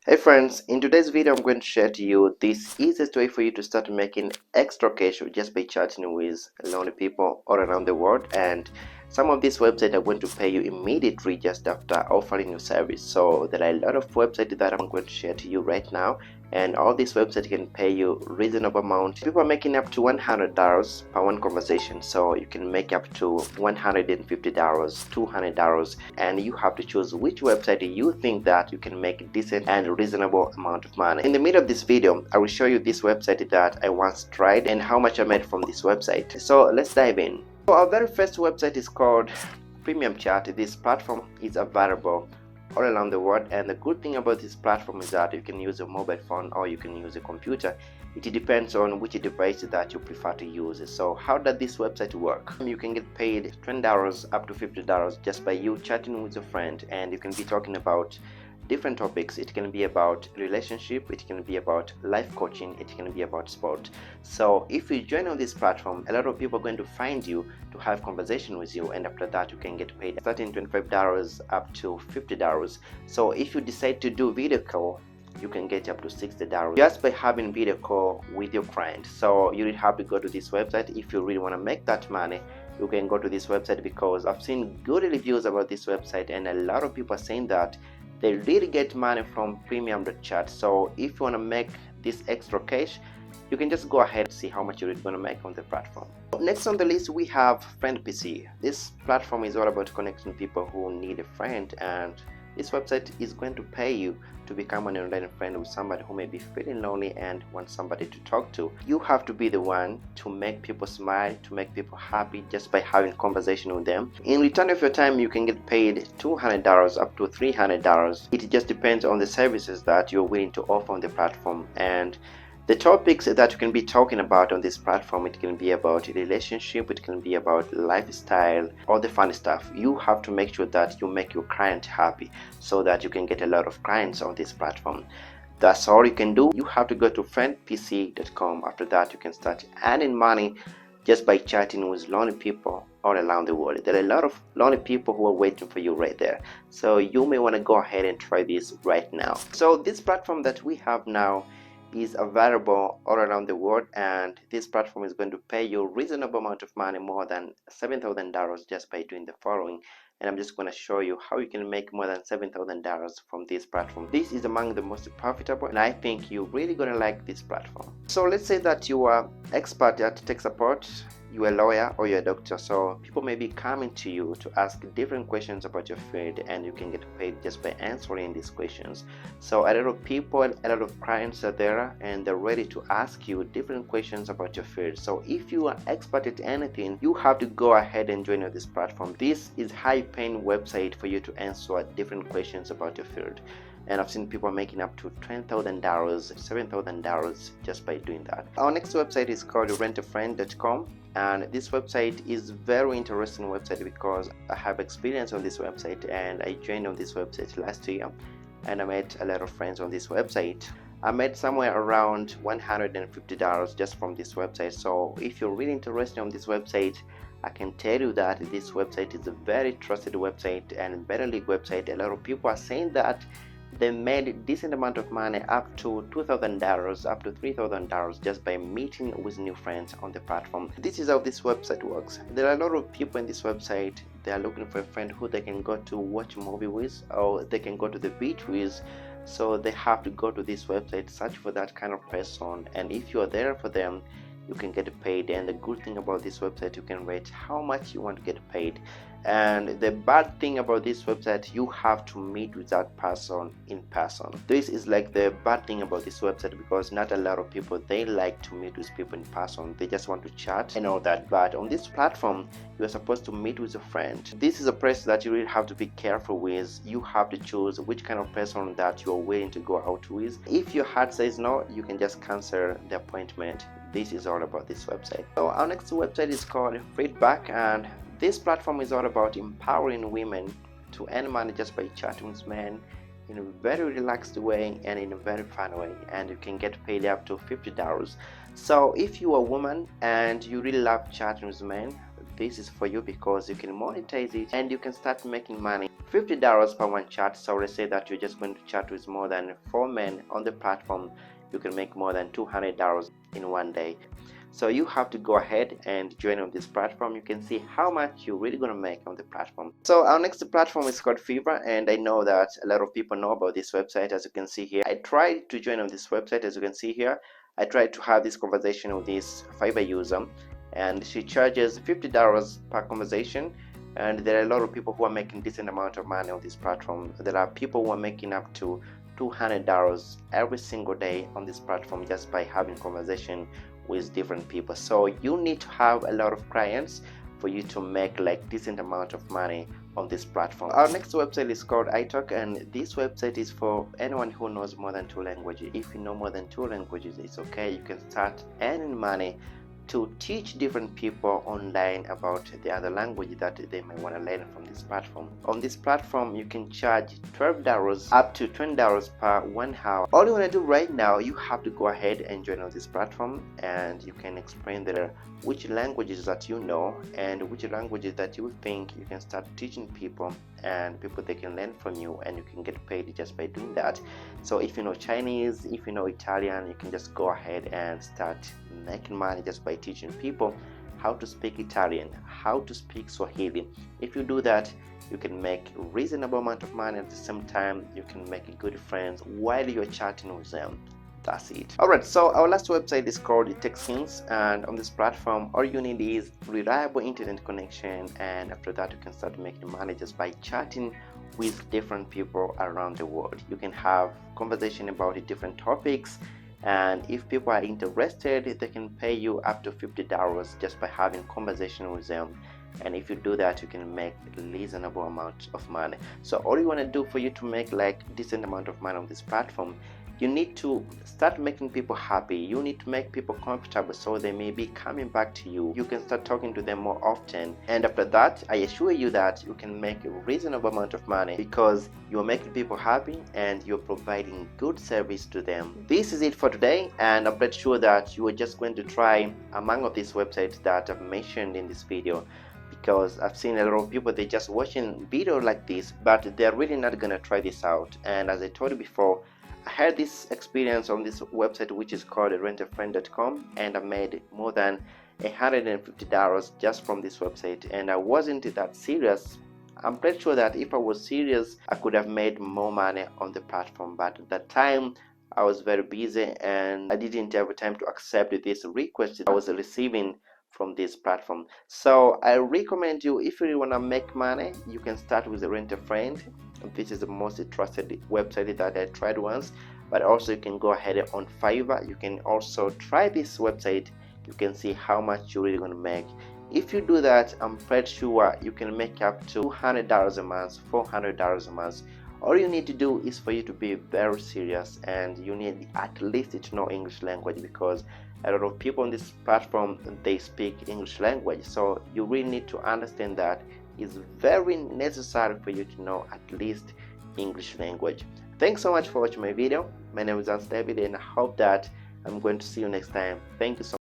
Hey friends, in today's video I'm going to share to you this easiest way for you to start making extra cash just by chatting with lonely people all around the world, and some of these websites are going to pay you immediately just after offering your service. So there are a lot of websites that I'm going to share to you right now, and all these websites can pay you reasonable amount. People are making up to $100 per one conversation, so you can make up to $150, $200, and you have to choose which website you think that you can make decent and reasonable amount of money. In the middle of this video, I will show you this website that I once tried and how much I made from this website. So let's dive in. So our very first website is called Premium Chat. This platform is available all around the world, and the good thing about this platform is that you can use a mobile phone or you can use a computer. It depends on which device that you prefer to use. So how does this website work? You can get paid $20 up to $50 just by you chatting with a friend, and you can be talking about different topics. It can be about relationship, it can be about life coaching, it can be about sport. So if you join on this platform, a lot of people are going to find you to have conversation with you, and after that you can get paid starting $25 up to $50. So if you decide to do video call, you can get up to $60 just by having video call with your client. So you really have to go to this website. If you really want to make that money, you can go to this website, because I've seen good reviews about this website and a lot of people are saying that they really get money from premium.chat. So if you want to make this extra cash, you can just go ahead and see how much you're going to make on the platform. Next on the list, we have Friend PC. This platform is all about connecting people who need a friend, and this website is going to pay you to become an online friend with somebody who may be feeling lonely and wants somebody to talk to. You have to be the one to make people smile, to make people happy just by having conversation with them. In return of your time, you can get paid $200 up to $300. It just depends on the services that you're willing to offer on the platform. And the topics that you can be talking about on this platform, it can be about relationship, it can be about lifestyle, all the fun stuff. You have to make sure that you make your client happy so that you can get a lot of clients on this platform. That's all you can do. You have to go to friendpc.com. After that, you can start earning money just by chatting with lonely people all around the world. There are a lot of lonely people who are waiting for you right there. So you may want to go ahead and try this right now. So this platform that we have now is available all around the world, and this platform is going to pay you a reasonable amount of money, more than $7,000, just by doing the following. And I'm just going to show you how you can make more than $7,000 from this platform. This is among the most profitable, and I think you're really going to like this platform. So let's say that you are expert at tech support, you're a lawyer or you're a doctor. So people may be coming to you to ask different questions about your field, and you can get paid just by answering these questions. So a lot of people, a lot of clients are there, and they're ready to ask you different questions about your field. So if you are expert at anything, you have to go ahead and join this platform. This is high paying website for you to answer different questions about your field. And I've seen people making up to $10,000, $7,000 just by doing that. Our next website is called Rentafriend.com, and this website is very interesting website because I have experience on this website, and I joined on this website last year, and I met a lot of friends on this website. I made somewhere around $150 just from this website. So if you're really interested on this website, I can tell you that this website is a very trusted website and better league website. A lot of people are saying that they made a decent amount of money, up to $2,000, up to $3,000, just by meeting with new friends on the platform. This is how this website works. There are a lot of people in this website. They are looking for a friend who they can go to watch a movie with, or they can go to the beach with. So they have to go to this website, search for that kind of person, and if you are there for them, you can get paid. And the good thing about this website, you can rate how much you want to get paid. And the bad thing about this website, you have to meet with that person in person. This is like the bad thing about this website, because not a lot of people, they like to meet with people in person. They just want to chat and all that. But on this platform, you are supposed to meet with a friend. This is a place that you really have to be careful with. You have to choose which kind of person that you are willing to go out with. If your heart says no, you can just cancel the appointment. This is all about this website. So our next website is called Freedback, and this platform is all about empowering women to earn money just by chatting with men in a very relaxed way and in a very fun way, and you can get paid up to $50. So if you are a woman and you really love chatting with men, this is for you because you can monetize it and you can start making money. $50 per one chat. So let's say that you're just going to chat with more than 4 men on the platform. You can make more than $200 in one day. So you have to go ahead and join on this platform. You can see how much you're really going to make on the platform. So our next platform is called Fevera, and I know that a lot of people know about this website. As you can see here, I tried to join on this website. As you can see here, I tried to have this conversation with this Fevera user, and she charges $50 per conversation. And there are a lot of people who are making decent amount of money on this platform. There are people who are making up to $200 every single day on this platform just by having conversation with different people. So you need to have a lot of clients for you to make like decent amount of money on this platform. Our next website is called ItTalk, and this website is for anyone who knows more than 2 languages. If you know more than 2 languages, it's okay. You can start earning money to teach different people online about the other language that they may want to learn from this platform. On this platform, you can charge $12 up to $20 per 1 hour. All you want to do right now, you have to go ahead and join on this platform, and you can explain there which languages that you know and which languages that you think you can start teaching people, and people they can learn from you, and you can get paid just by doing that. So if you know Chinese, if you know Italian, you can just go ahead and start making money just by teaching people how to speak Italian, how to speak Swahili. If you do that, you can make a reasonable amount of money. At the same time, you can make good friends while you're chatting with them. That's it. Alright, so our last website is called ItTalk, and on this platform, all you need is reliable internet connection, and after that you can start making money just by chatting with different people around the world. You can have conversation about different topics, and if people are interested, they can pay you up to $50 just by having conversation with them. And if you do that, you can make a reasonable amount of money. So all you want to do for you to make like decent amount of money on this platform, you need to start making people happy. You need to make people comfortable so they may be coming back to you. You can start talking to them more often, and after that, I assure you that you can make a reasonable amount of money because you're making people happy and you're providing good service to them. This is it for today, and I'm pretty sure that you are just going to try among of these websites that I've mentioned in this video, because I've seen a lot of people, they're just watching videos like this, but they're really not gonna try this out. And as I told you before, I had this experience on this website which is called Rentafriend.com, and I made more than $150 just from this website, and I wasn't that serious. I'm pretty sure that if I was serious, I could have made more money on the platform, but at that time I was very busy and I didn't have time to accept this request I was receiving from this platform. So I recommend you, if you want to make money, you can start with Rentafriend. This is the most trusted website that I tried once, but also you can go ahead on Fiverr. You can also try this website. You can see how much you're really going to make. If you do that, I'm pretty sure you can make up to $200 a month, $400 a month. All you need to do is for you to be very serious, and you need at least to know English language, because a lot of people on this platform, they speak English language. So you really need to understand that it's very necessary for you to know at least English language. Thanks so much for watching my video. My name is David, and I hope that I'm going to see you next time. Thank you so much.